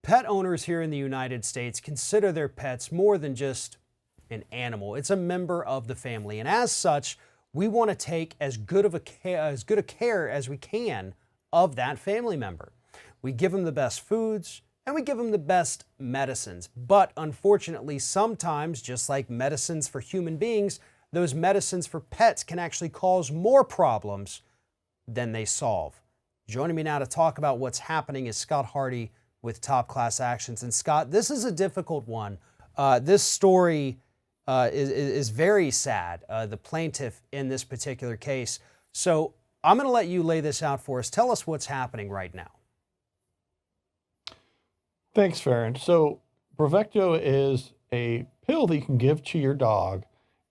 pet owners here in the United States consider their pets more than just an animal. It's a member of the family, and as such, we want to take as good a care as we can of that family member. We give them the best foods and we give them the best medicines. But unfortunately, sometimes, just like medicines for human beings, those medicines for pets can actually cause more problems than they solve. Joining me now to talk about what's happening is Scott Hardy with Top Class Actions. And Scott, this is a difficult one. This story is very sad, the plaintiff in this particular case. So I'm going to let you lay this out for us. Tell us what's happening right now. Thanks, Farron. So Bravecto is a pill that you can give to your dog,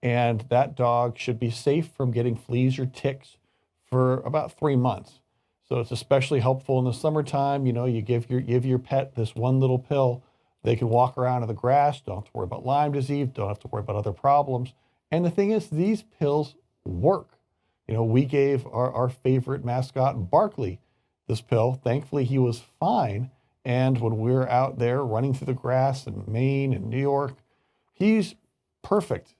and that dog should be safe from getting fleas or ticks for about 3 months. So it's especially helpful in the summertime. You know, you give your pet this one little pill. They can walk around in the grass, don't have to worry about Lyme disease, don't have to worry about other problems. And the thing is, these pills work. You know, we gave our favorite mascot, Barkley, this pill. Thankfully, he was fine. And when we were out there running through the grass in Maine and New York, he's perfect.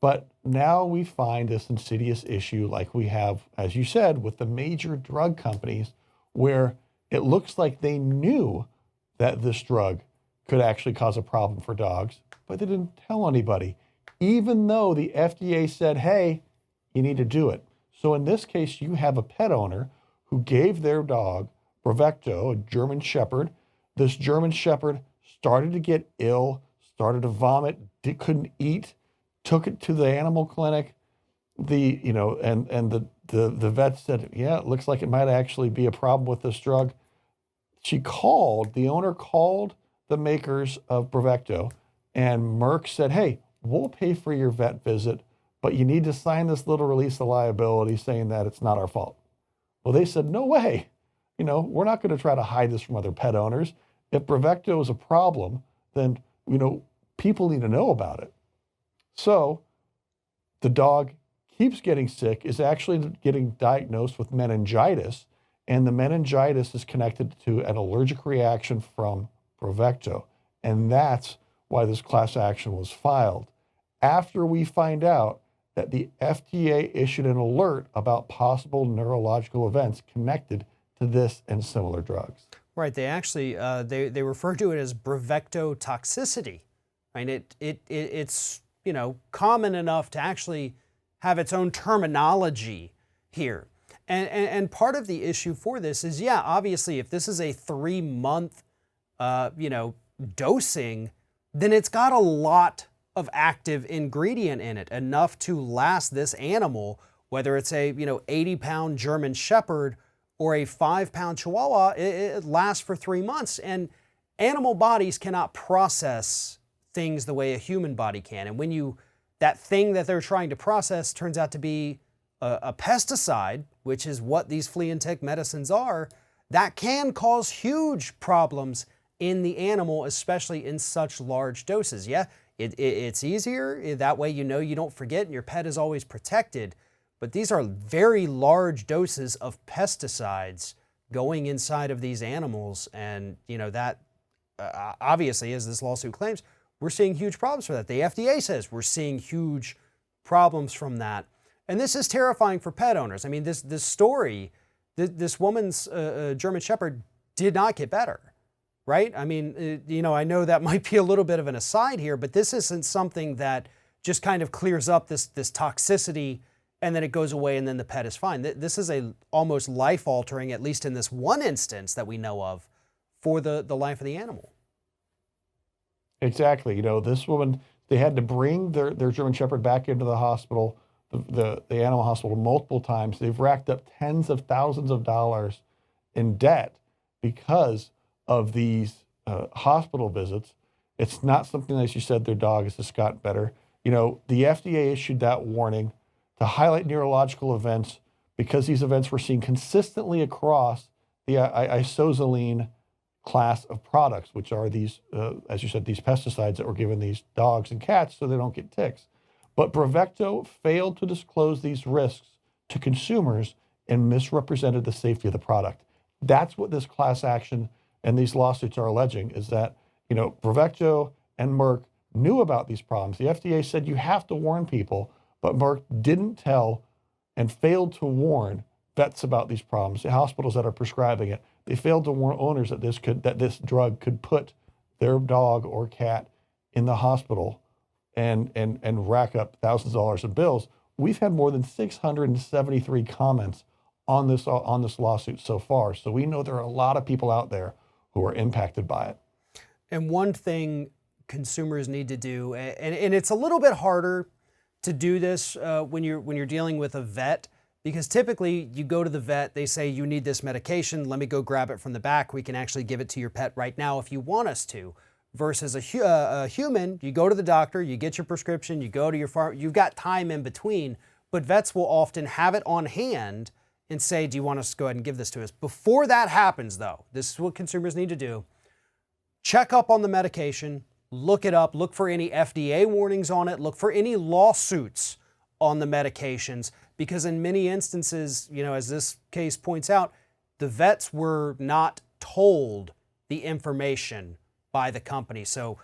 But now we find this insidious issue like we have, as you said, with the major drug companies, where it looks like they knew that this drug could actually cause a problem for dogs, but they didn't tell anybody, even though the FDA said, hey, you need to do it. So in this case, you have a pet owner who gave their dog Bravecto, a German Shepherd. This German Shepherd started to get ill, started to vomit, couldn't eat, took it to the animal clinic. The vet said, yeah, it looks like it might actually be a problem with this drug. The owner called the makers of Bravecto, and Merck said, hey, we'll pay for your vet visit, but you need to sign this little release of liability saying that it's not our fault. Well, they said, no way. You know, we're not going to try to hide this from other pet owners. If Bravecto is a problem, then, you know, people need to know about it. So the dog keeps getting sick, is actually getting diagnosed with meningitis, and the meningitis is connected to an allergic reaction from Bravecto. And that's why this class action was filed. After we find out that the FDA issued an alert about possible neurological events connected to this and similar drugs. Right. They actually they refer to it as Bravecto toxicity. I mean, it's common enough to actually have its own terminology here. And part of the issue for this is, yeah, obviously, if this is a 3-month dosing, then it's got a lot of active ingredient in it, enough to last this animal, whether it's a 80-pound German Shepherd or a 5-pound Chihuahua, it lasts for 3 months. And animal bodies cannot process things the way a human body can. And when that thing that they're trying to process turns out to be a pesticide, which is what these flea and tick medicines are, that can cause huge problems in the animal, especially in such large doses. Yeah, it's easier. That way you don't forget and your pet is always protected. But these are very large doses of pesticides going inside of these animals. And, that obviously, as this lawsuit claims, we're seeing huge problems for that. The FDA says we're seeing huge problems from that. And this is terrifying for pet owners. I mean, this story, this woman's German Shepherd did not get better, right? I mean, I know that might be a little bit of an aside here, but this isn't something that just kind of clears up this toxicity and then it goes away and then the pet is fine. This is a almost life-altering, at least in this one instance that we know of, for the life of the animal. Exactly. This woman, they had to bring their German Shepherd back into the hospital, the animal hospital, multiple times. They've racked up tens of thousands of dollars in debt because of these hospital visits. It's not something, as you said, their dog has just got better. The FDA issued that warning to highlight neurological events because these events were seen consistently across the isoxazoline class of products, which are these, as you said, these pesticides that were given these dogs and cats so they don't get ticks. But Bravecto failed to disclose these risks to consumers and misrepresented the safety of the product. That's what this class action and these lawsuits are alleging, is that, Bravecto and Merck knew about these problems. The FDA said you have to warn people, but Merck didn't tell and failed to warn vets about these problems, the hospitals that are prescribing it. They failed to warn owners that this drug could put their dog or cat in the hospital and rack up thousands of dollars in bills. We've had more than 673 comments on this lawsuit so far. So we know there are a lot of people out there who are impacted by it. And one thing consumers need to do, and it's a little bit harder to do this when you're dealing with a vet, because typically you go to the vet, they say you need this medication, let me go grab it from the back, we can actually give it to your pet right now if you want us to. Versus a human, you go to the doctor, you get your prescription, you go to your farm, you've got time in between, but vets will often have it on hand and say, do you want us to go ahead and give this to us? Before that happens though, this is what consumers need to do. Check up on the medication, look it up, look for any FDA warnings on it, look for any lawsuits on the medications, because in many instances, as this case points out, the vets were not told the information by the company. So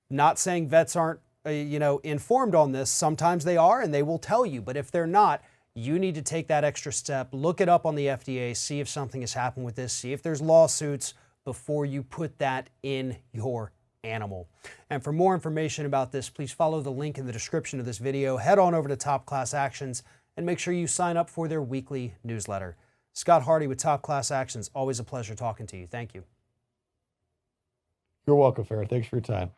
not saying vets aren't, informed on this. Sometimes they are and they will tell you, but if they're not, you need to take that extra step, look it up on the FDA, see if something has happened with this, see if there's lawsuits before you put that in your animal. And for more information about this, please follow the link in the description of this video, head on over to Top Class Actions, and make sure you sign up for their weekly newsletter. Scott Hardy with Top Class Actions, always a pleasure talking to you. Thank you. You're welcome, Farron. Thanks for your time.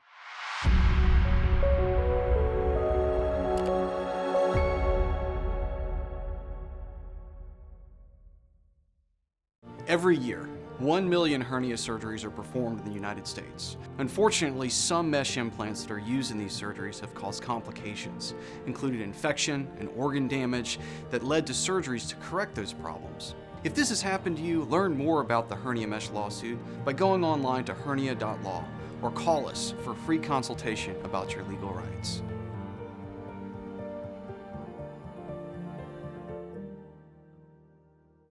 Every year, 1 million hernia surgeries are performed in the United States. Unfortunately, some mesh implants that are used in these surgeries have caused complications, including infection and organ damage that led to surgeries to correct those problems. If this has happened to you, learn more about the hernia mesh lawsuit by going online to hernia.law or call us for a free consultation about your legal rights.